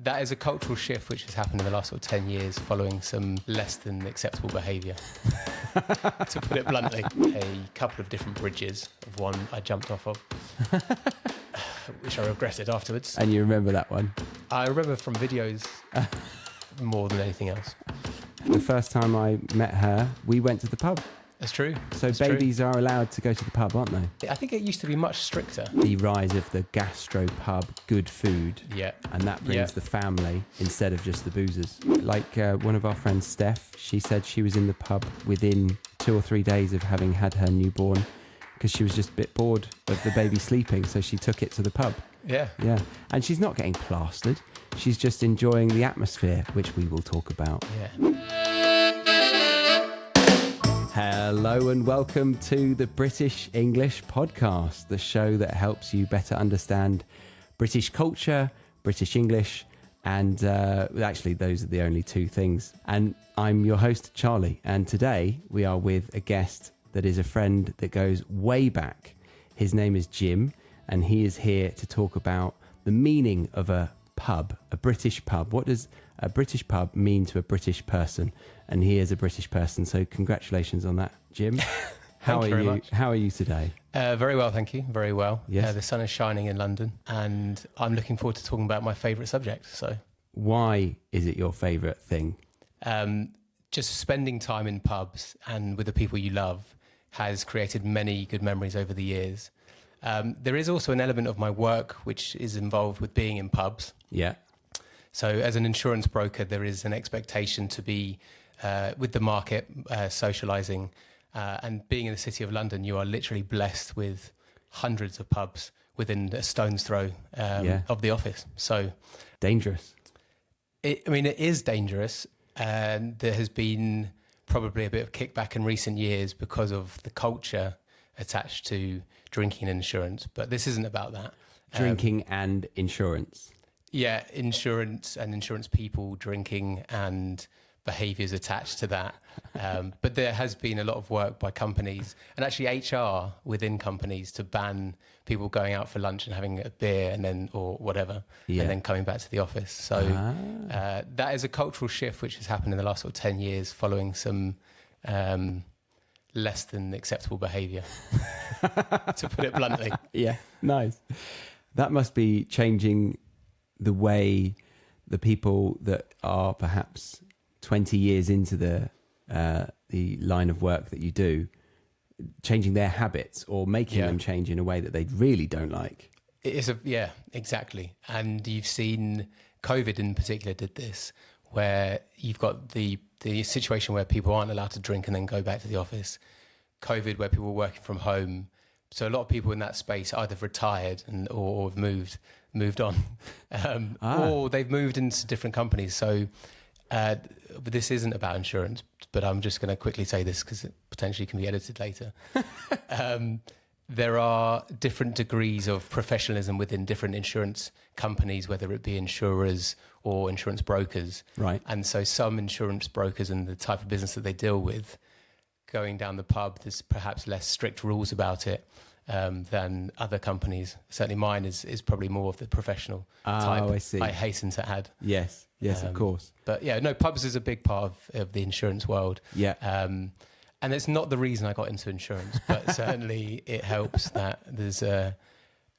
That is a cultural shift which has happened in the last 10 years following some less than acceptable behaviour, to put it bluntly. A couple of different bridges, of one I jumped off of, which I regretted afterwards. And you remember that one? I remember from videos more than anything else. The first time I met her, we went to the pub. That's true. So That's babies true. are allowed to go to the pub, aren't they? I think it used to be much stricter. The rise of the gastro pub, good food. Yeah. And that brings the family instead of just the boozers. Like one of our friends, Steph, she said she was in the pub within 2 or 3 days of having had her newborn because she was just a bit bored of the baby sleeping. So she took it to the pub. Yeah. Yeah. And she's not getting plastered. She's just enjoying the atmosphere, which we will talk about. Yeah. Hello and welcome to the British English Podcast, the show that helps you better understand British culture, British English, and actually those are the only two things. And I'm your host, Charlie, and today we are with a guest that is a friend that goes way back. His name is Jim, and he is here to talk about the meaning of a pub, a British pub. What does a British pub mean to a British person? And he is a British person, so congratulations on that, Jim. How Thank you are very you? much. How are you today? Very well, thank you. Very well. Yes. The sun is shining in London, and I'm looking forward to talking about my favourite subject. So, Why is it your favourite thing? just spending time in pubs and with the people you love has created many good memories over the years. There is also an element of my work which is involved with being in pubs. Yeah. So as an insurance broker, there is an expectation to be with the market, socialising, and being in the City of London, you are literally blessed with hundreds of pubs within a stone's throw of the office. So Dangerous. it is dangerous, and there has been probably a bit of kickback in recent years because of the culture attached to drinking and insurance. But this isn't about that. Drinking and insurance. Yeah, insurance and insurance people, drinking and behaviours attached to that. But there has been a lot of work by companies and actually HR within companies to ban people going out for lunch and having a beer and then or whatever, and then coming back to the office. So that is a cultural shift which has happened in the last 10 years following some less than acceptable behaviour, to put it bluntly. Yeah, nice. That must be changing the way the people that are perhaps 20 years into the line of work that you do, changing their habits or making them change in a way that they really don't like. Exactly. And you've seen COVID in particular did this, where you've got the situation where people aren't allowed to drink and then go back to the office. COVID, where people were working from home. So a lot of people in that space either retired or have moved on, or they've moved into different companies. So but this isn't about insurance, but I'm just going to quickly say this because it potentially can be edited later. There are different degrees of professionalism within different insurance companies, whether it be insurers or insurance brokers. Right. And so some insurance brokers and the type of business that they deal with, going down the pub, there's perhaps less strict rules about it than other companies. Certainly mine is probably more of the professional type. I see. I hasten to add. Yes, of course. But yeah, no, pubs is a big part of the insurance world. Yeah. And it's not the reason I got into insurance, but certainly it helps that there's an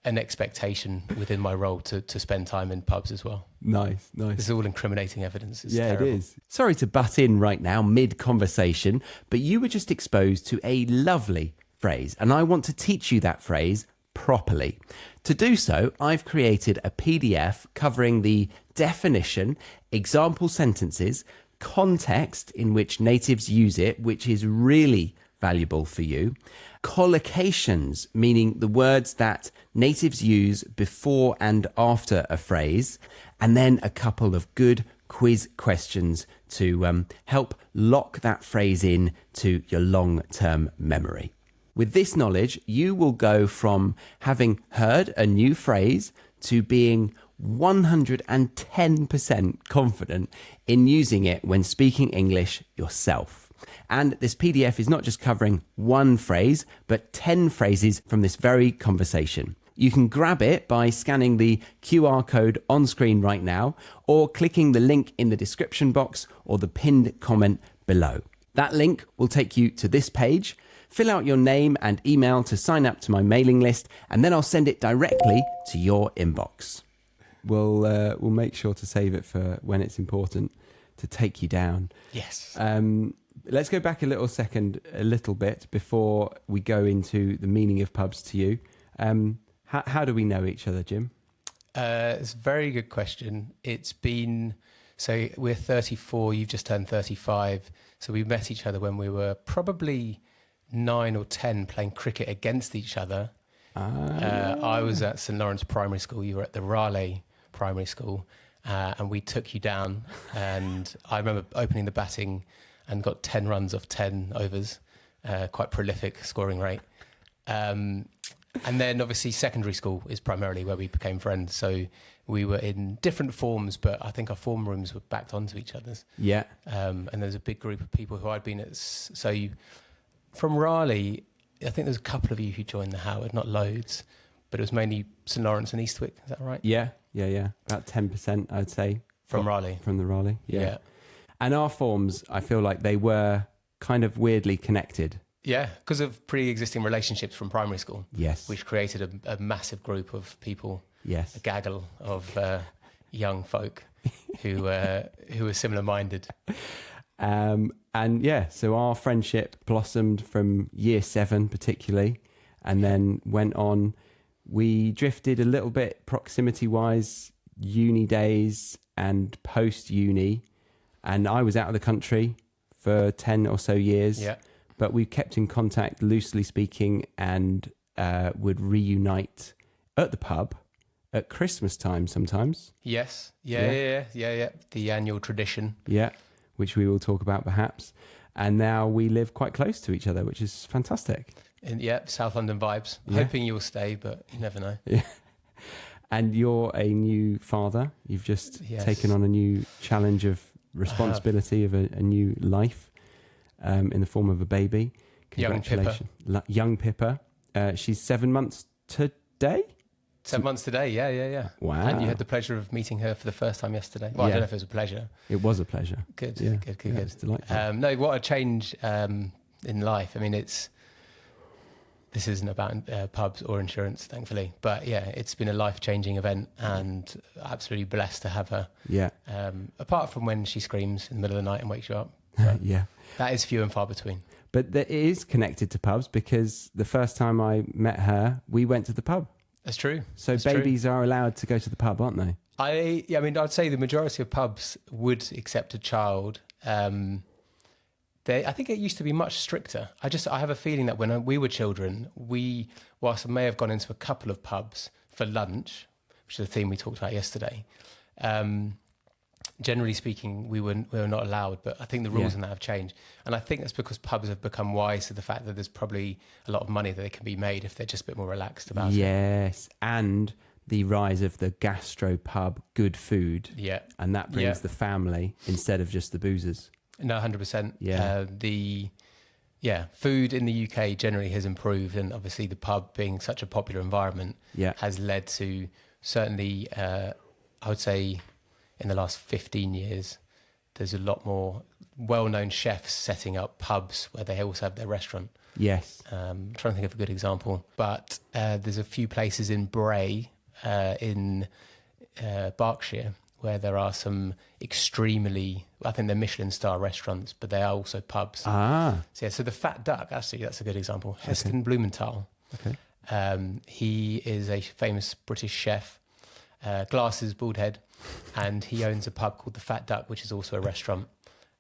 expectation within my role to spend time in pubs as well. Nice. This is all incriminating evidence. It's Yeah, terrible. it is. Sorry to butt in right now, mid-conversation, but you were just exposed to a lovely phrase, and I want to teach you that phrase properly. To do so, I've created a PDF covering the definition, example sentences, context in which natives use it, which is really valuable for you, collocations, meaning the words that natives use before and after a phrase, and then a couple of good quiz questions to help lock that phrase in to your long-term memory. With this knowledge, you will go from having heard a new phrase to being 110% confident in using it when speaking English yourself. And this PDF is not just covering one phrase, but 10 phrases from this very conversation. You can grab it by scanning the QR code on screen right now, or clicking the link in the description box or the pinned comment below. That link will take you to this page. Fill out your name and email to sign up to my mailing list, and then I'll send it directly to your inbox. We'll make sure to save it for when it's important to take you down. Yes. Let's go back a little bit before we go into the meaning of pubs to you. How do we know each other, Jim? It's a very good question. It's been, so we're 34, you've just turned 35. So we met each other when we were probably 9 or 10 playing cricket against each other. I was at St Lawrence Primary School, you were at the Raleigh Primary School, and we took you down. And I remember opening the batting and got 10 runs off 10 overs, quite prolific scoring rate. And then obviously secondary school is primarily where we became friends. So we were in different forms, but I think our form rooms were backed onto each other's. Yeah. And there's a big group of people who I'd been at. So from Raleigh, I think there's a couple of you who joined the Howard, not loads, but it was mainly St Lawrence and Eastwick. Is that right? Yeah. About 10%, I'd say. From Raleigh. From the Raleigh, Yeah. And our forms, I feel like they were kind of weirdly connected. Yeah, because of pre-existing relationships from primary school. Yes. Which created a massive group of people. Yes. A gaggle of young folk who were similar-minded. So our friendship blossomed from year 7 particularly, and then went on. We drifted a little bit proximity-wise, uni days and post-uni, and I was out of the country for 10 or so years. Yeah. But we kept in contact, loosely speaking, and would reunite at the pub at Christmas time sometimes. Yes. Yeah. The annual tradition. Yeah, which we will talk about perhaps. And now we live quite close to each other, which is fantastic. And South London vibes. Yeah. Hoping you'll stay, but you never know. Yeah. And you're a new father. You've just taken on a new challenge of responsibility of a new life in the form of a baby. Congratulations. Young Pippa. She's 7 months today? 7 months today, yeah. Wow. And you had the pleasure of meeting her for the first time yesterday. Well, I don't know if it was a pleasure. It was a pleasure. Good, Yeah. good. It's delightful. No, what a change in life. I mean, this isn't about pubs or insurance, thankfully. But yeah, it's been a life-changing event, and absolutely blessed to have her. Yeah. Apart from when she screams in the middle of the night and wakes you up. Yeah. That is few and far between. But it is connected to pubs, because the first time I met her, we went to the pub. That's true. So babies are allowed to go to the pub, aren't they? I'd say the majority of pubs would accept a child. I think it used to be much stricter. I have a feeling that when we were children, whilst I may have gone into a couple of pubs for lunch, which is a theme we talked about yesterday, generally speaking, we were not allowed. But I think the rules in that have changed. And I think that's because pubs have become wise to the fact that there's probably a lot of money that they can be made if they're just a bit more relaxed about it. Yes, and the rise of the gastro pub, good food. Yeah. And that brings the family instead of just the boozers. No, 100%. Yeah. Food in the UK generally has improved, and obviously the pub being such a popular environment has led to, certainly, I would say in the last 15 years, there's a lot more well-known chefs setting up pubs where they also have their restaurant. Yes. I'm trying to think of a good example, but there's a few places in Bray in Berkshire where there are some extremely, I think they're Michelin star restaurants, but they are also pubs. So the Fat Duck, actually, that's a good example. Heston Blumenthal. Okay. He is a famous British chef, glasses, bald head, and he owns a pub called the Fat Duck, which is also a restaurant.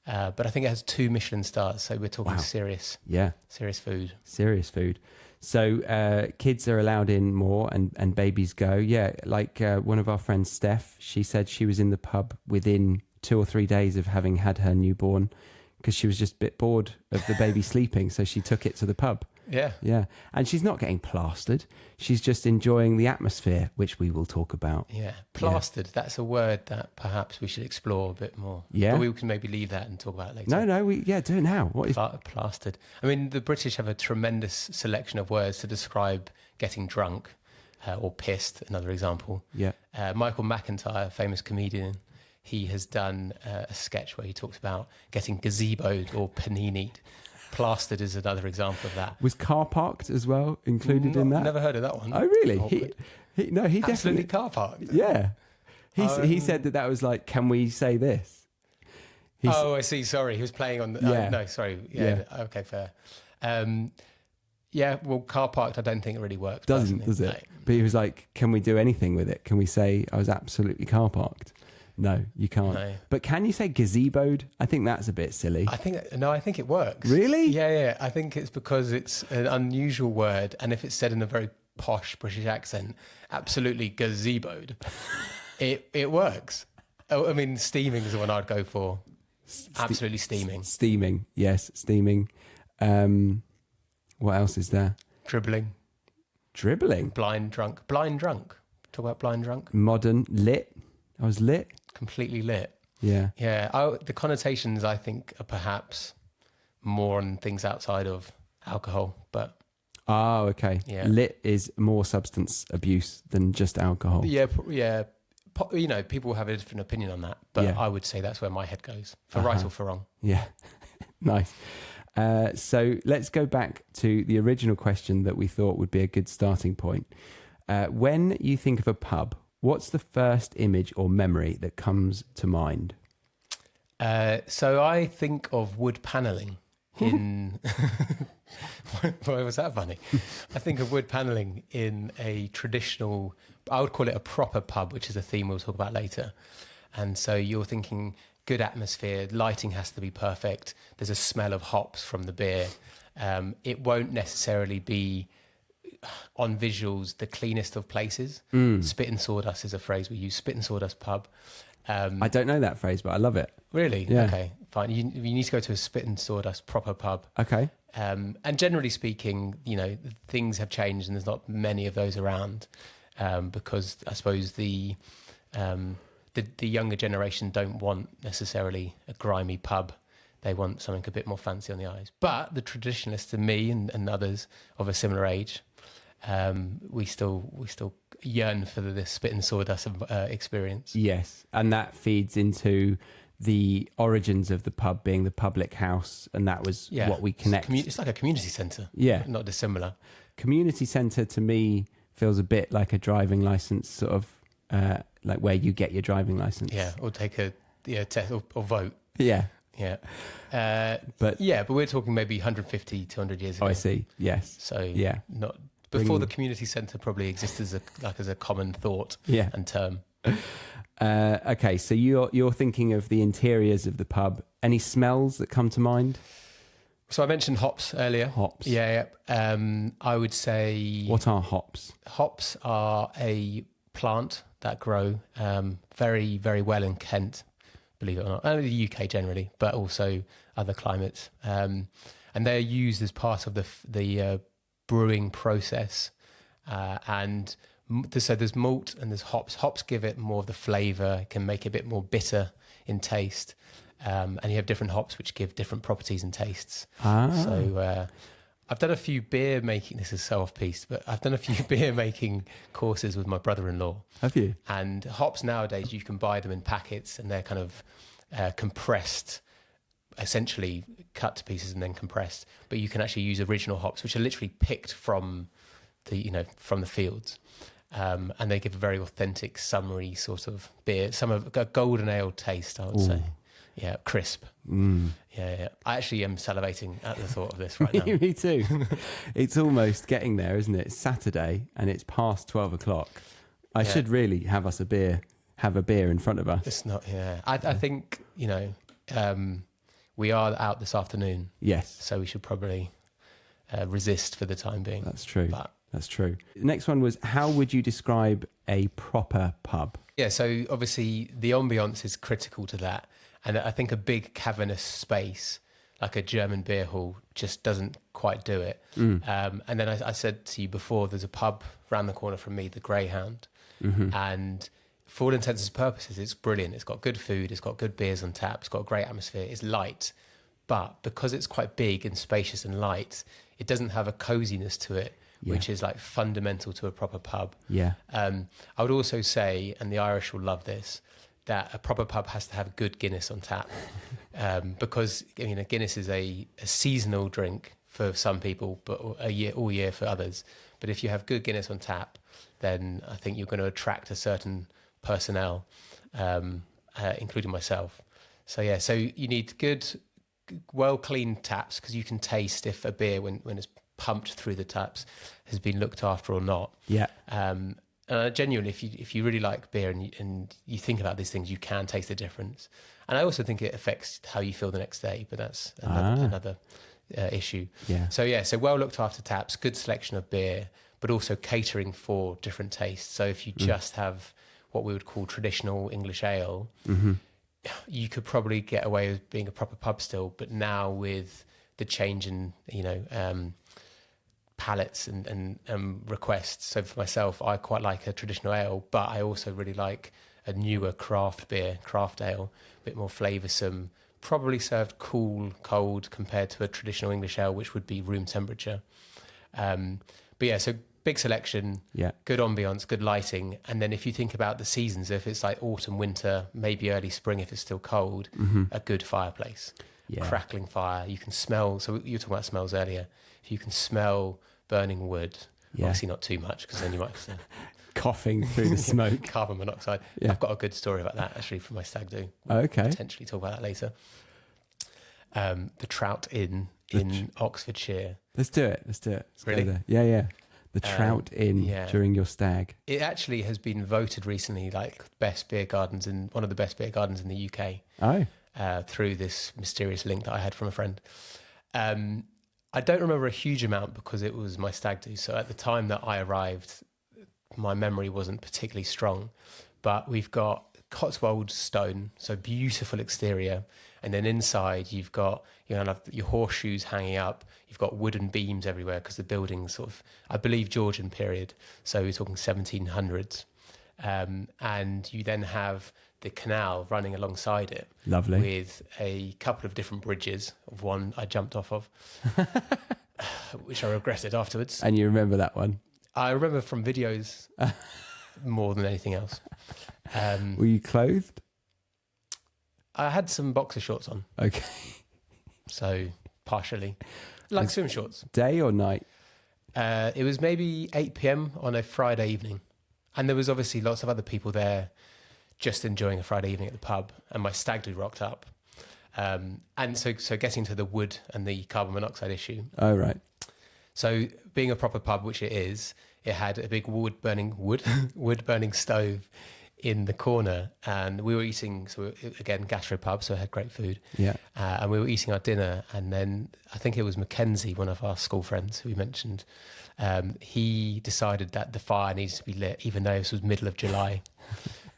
But I think it has 2 Michelin stars, so we're talking serious food. Serious food. So kids are allowed in more, and babies go. Yeah, like one of our friends, Steph, she said she was in the pub within 2 or 3 days of having had her newborn, because she was just a bit bored of the baby sleeping, so she took it to the pub. Yeah. And she's not getting plastered. She's just enjoying the atmosphere, which we will talk about. Yeah. Plastered. Yeah. That's a word that perhaps we should explore a bit more. Yeah. But we can maybe leave that and talk about it later. No, do it now. What is plastered? I mean, the British have a tremendous selection of words to describe getting drunk. or pissed, another example. Yeah. Michael McIntyre, a famous comedian, he has done a sketch where he talks about getting gazeboed or panini'd. Plastered is another example of that. Was car parked as well included in that? Never heard of that one. Oh, really? Awkward. He Absolutely definitely car parked. Yeah. He said that was like, can we say this? I see. Sorry, he was playing on. No, sorry. Yeah. Okay, fair. Well, car parked, I don't think it really works. Does it? No. But he was like, can we do anything with it? Can we say I was absolutely car parked? No, you can't. No. But can you say gazeboed? I think that's a bit silly. I think it works. Really? Yeah. I think it's because it's an unusual word, and if it's said in a very posh British accent, absolutely gazeboed, it works. Oh, I mean, steaming is the one I'd go for. Absolutely steaming. Steaming, yes, steaming. What else is there? Dribbling. Blind drunk. Talk about blind drunk. Modern, lit. I was lit. Completely lit. Yeah. Yeah. The connotations, I think, are perhaps more on things outside of alcohol, but... Oh, okay. Yeah. Lit is more substance abuse than just alcohol. Yeah. People have a different opinion on that, but Yeah. I would say that's where my head goes, for right or for wrong. Yeah. Nice. So let's go back to the original question that we thought would be a good starting point. When you think of a pub, what's the first image or memory that comes to mind? So I think of wood panelling in... Why was that funny? I think of wood panelling in a traditional... I would call it a proper pub, which is a theme we'll talk about later. And so you're thinking good atmosphere, lighting has to be perfect. There's a smell of hops from the beer. It won't necessarily be... on visuals, the cleanest of places. Spit and sawdust is a phrase we use. Spit and sawdust pub. I don't know that phrase, but I love it. Really? Yeah. Okay, fine. You need to go to a spit and sawdust proper pub. Okay. And generally speaking, things have changed and there's not many of those around because I suppose the younger generation don't want necessarily a grimy pub. They want something a bit more fancy on the eyes. But the traditionalists and me and others of a similar age, we still yearn for this spit and sawdust experience. Yes, and that feeds into the origins of the pub being the public house, and that was what we connect. It's like a community centre. Yeah. Not dissimilar. Community centre to me feels a bit like a driving licence, sort of like where you get your driving licence. Yeah, or take a test or vote. Yeah. Yeah. But we're talking maybe 150, 200 years ago. Oh, I see. Yes. So yeah, not before the community centre probably existed as a common thought and term. Okay, so you're thinking of the interiors of the pub. Any smells that come to mind? So I mentioned hops earlier. Hops. Yeah. I would say... What are hops? Hops are a plant that grow very, very well in Kent, believe it or not. And the UK generally, but also other climates. And they're used as part of the brewing process. So there's malt and there's hops. Hops give it more of the flavour, can make it a bit more bitter in taste. And you have different hops which give different properties and tastes. So I've done a few beer making, this is so off-piste, but I've done a few beer making courses with my brother-in-law. Have you? And hops nowadays, you can buy them in packets and they're kind of compressed, essentially cut to pieces and then compressed. But you can actually use original hops, which are literally picked from the fields. And they give a very authentic, summery sort of beer. Some of a golden ale taste, I would say. Yeah, crisp. Yeah. I actually am salivating at the thought of this right now. Me too. It's almost getting there, isn't it? It's Saturday and it's past 12 o'clock. I should really have a beer in front of us. It's not, I think, we are out this afternoon. Yes. So we should probably resist for the time being. That's true. But, that's true. The next one was, how would you describe a proper pub? Yeah, so obviously the ambience is critical to that. And I think a big cavernous space, like a German beer hall, just doesn't quite do it. And then I said to you before, there's a pub around the corner from me, the Greyhound. And for all intents and purposes, it's brilliant. It's got good food. It's got good beers on tap. It's got a great atmosphere. It's light. But because it's quite big and spacious and light, it doesn't have a coziness to it, which is like fundamental to a proper pub. Yeah. I would also say, and the Irish will love this, that a proper pub has to have good Guinness on tap, because a Guinness is a seasonal drink for some people, but all year for others. But if you have good Guinness on tap, then I think you're going to attract a certain personnel, including myself. So yeah, so you need good, well cleaned taps, because you can taste if a beer, when it's pumped through the taps, has been looked after or not. Yeah. Genuinely, if you really like beer and you think about these things, you can taste the difference. And I also think it affects how you feel the next day, but that's another issue. Yeah. So well looked after taps, good selection of beer, but also catering for different tastes. So if you just have what we would call traditional English ale, you could probably get away with being a proper pub still. But now with the change in, palates and requests. So for myself, I quite like a traditional ale, but I also really like a newer craft ale, a bit more flavoursome, probably served cold compared to a traditional English ale, which would be room temperature. But yeah, so big selection, good ambience, good lighting. And then if you think about the seasons, if it's like autumn, winter, maybe early spring, if it's still cold, a good fireplace, crackling fire. You can smell, so you were talking about smells earlier. If you can smell burning wood, obviously not too much, because then you might coughing through the smoke. Carbon monoxide. I've got a good story about that actually from my stag do. Okay. Potentially talk about that later. The Trout Inn in Oxfordshire. Let's do it. Let's Really? go there. Yeah. The Trout Inn during your stag. It actually has been voted recently like best beer gardens one of the best beer gardens in the UK. Oh. Through this mysterious link that I had from a friend. I don't remember a huge amount because it was my stag do. So at the time that I arrived, my memory wasn't particularly strong. But we've got Cotswold stone, so beautiful exterior. And then inside you've got, your horseshoes hanging up. You've got wooden beams everywhere because the building's sort of, I believe, Georgian period. So we're talking 1700s. And you then have the canal running alongside it. Lovely. With a couple of different bridges. One I jumped off of, which I regretted afterwards. And you remember that one? I remember from videos more than anything else. Were you clothed? I had some boxer shorts on. Okay. So partially. Like swim shorts. Day or night? It was maybe 8 p.m. on a Friday evening. And there was obviously lots of other people there just enjoying a Friday evening at the pub. And my stag do rocked up. And so getting to the wood and the carbon monoxide issue. Oh, right. So being a proper pub, which it is, it had a big wood burning stove in the corner, and we were eating. So again, gastropub, so it had great food. Yeah. And we were eating our dinner, and then I think it was Mackenzie, one of our school friends who we mentioned. He decided that the fire needs to be lit, even though this was middle of July.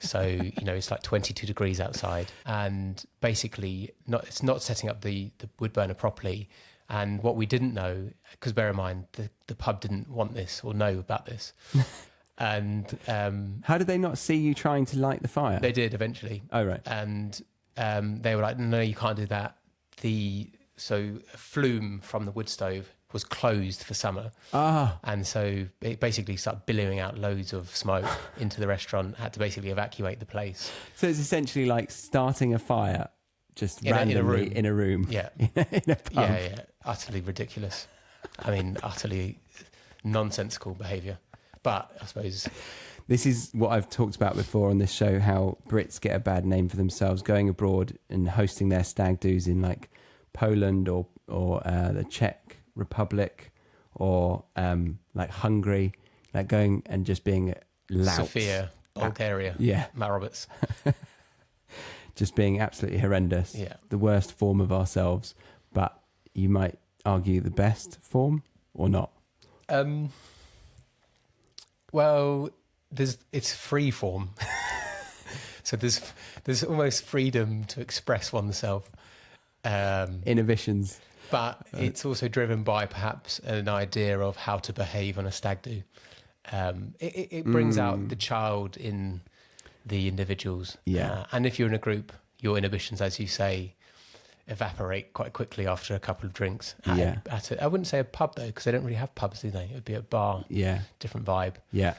So it's like 22 degrees outside, and basically it's not setting up the wood burner properly. And what we didn't know, because bear in mind, the pub didn't want this or know about this. And how did they not see you trying to light the fire? They did eventually. Oh, right. And they were like, no, you can't do that. So a flume from the wood stove was closed for summer. And so it basically started billowing out loads of smoke into the restaurant, had to basically evacuate the place. So it's essentially like starting a fire just randomly in a room. Yeah. In a pub. Yeah. Utterly ridiculous. I mean, utterly nonsensical behaviour. But I suppose this is what I've talked about before on this show, how Brits get a bad name for themselves going abroad and hosting their stag do's in like Poland or the Czech Republic or like Hungary, like going and just being loud. Sofia, Bulgaria, Matt Roberts. Just being absolutely horrendous. Yeah. The worst form of ourselves, but you might argue the best form or not. Well, it's free form. So there's almost freedom to express oneself. Inhibitions. But it's also driven by perhaps an idea of how to behave on a stag do. It brings out the child in the individuals. Yeah. And if you're in a group, your inhibitions, as you say, evaporate quite quickly after a couple of drinks. Yeah. I wouldn't say a pub though, because they don't really have pubs, do they? It would be a bar. Yeah. Different vibe. Yeah.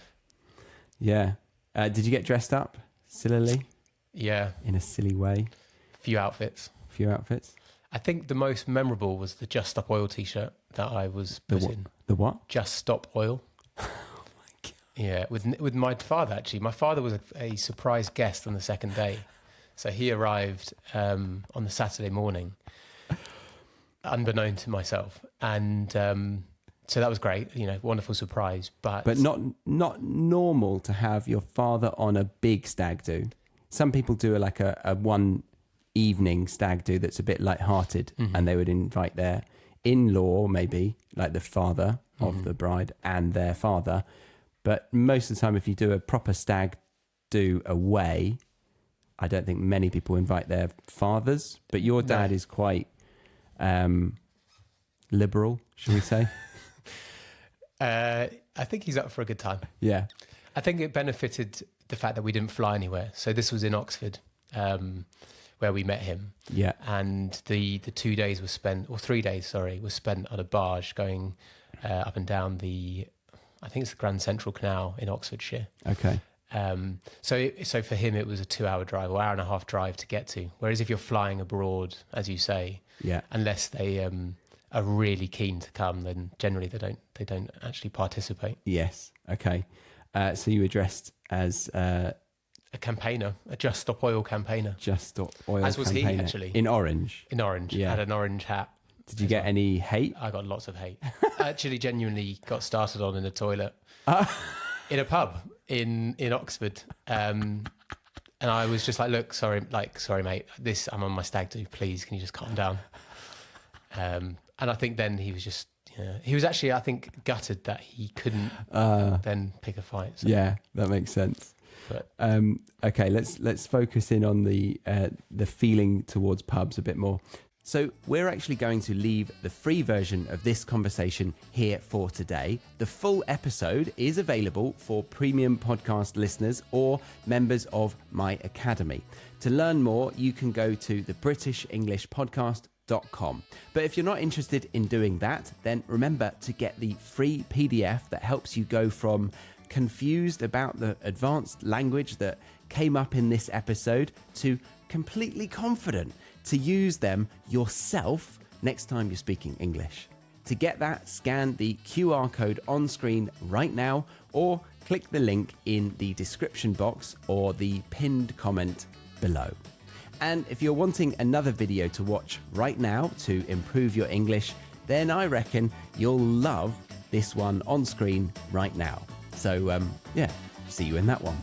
Yeah. Did you get dressed up sillily? Yeah. In a silly way? Few outfits. Few outfits? I think the most memorable was the Just Stop Oil t-shirt that I was put in. The what? Just Stop Oil. Oh my God. Yeah, with my father, actually. My father was a surprise guest on the second day. So he arrived on the Saturday morning, unbeknown to myself. And so that was great, wonderful surprise. But not normal to have your father on a big stag do. Some people do a one evening stag do that's a bit light-hearted, and they would invite their in-law, maybe, like the father of the bride and their father. But most of the time, if you do a proper stag do away, I don't think many people invite their fathers. But your dad is quite liberal, shall we say? I think he's up for a good time. Yeah. I think it benefited the fact that we didn't fly anywhere. So this was in Oxford, where we met him. Yeah. And the 2 days was spent, or 3 days, sorry, was spent on a barge going up and down I think it's the Grand Central Canal in Oxfordshire. Okay. So for him, it was a 2 hour drive or hour and a half drive to get to. Whereas if you're flying abroad, as you say, unless they are really keen to come, then generally they don't actually participate. Yes. Okay. So you were dressed as a campaigner, a Just Stop Oil campaigner. Just Stop Oil as was campaigner. he, actually. In orange. In orange. Yeah. Had an orange hat. Did you get any hate? I got lots of hate. I actually genuinely got started on in a toilet in a pub in Oxford. And I was just like, look, sorry, mate, I'm on my stag do, please, can you just calm down? And I think then he was just, he was actually, I think, gutted that he couldn't then pick a fight. So. Yeah, that makes sense. But, okay, let's focus in on the feeling towards pubs a bit more. So we're actually going to leave the free version of this conversation here for today. The full episode is available for premium podcast listeners or members of my academy. To learn more, you can go to thebritishenglishpodcast.com. But if you're not interested in doing that, then remember to get the free PDF that helps you go from confused about the advanced language that came up in this episode to completely confident to use them yourself next time you're speaking English. To get that, scan the QR code on screen right now or click the link in the description box or the pinned comment below. And if you're wanting another video to watch right now to improve your English, then I reckon you'll love this one on screen right now. So, see you in that one.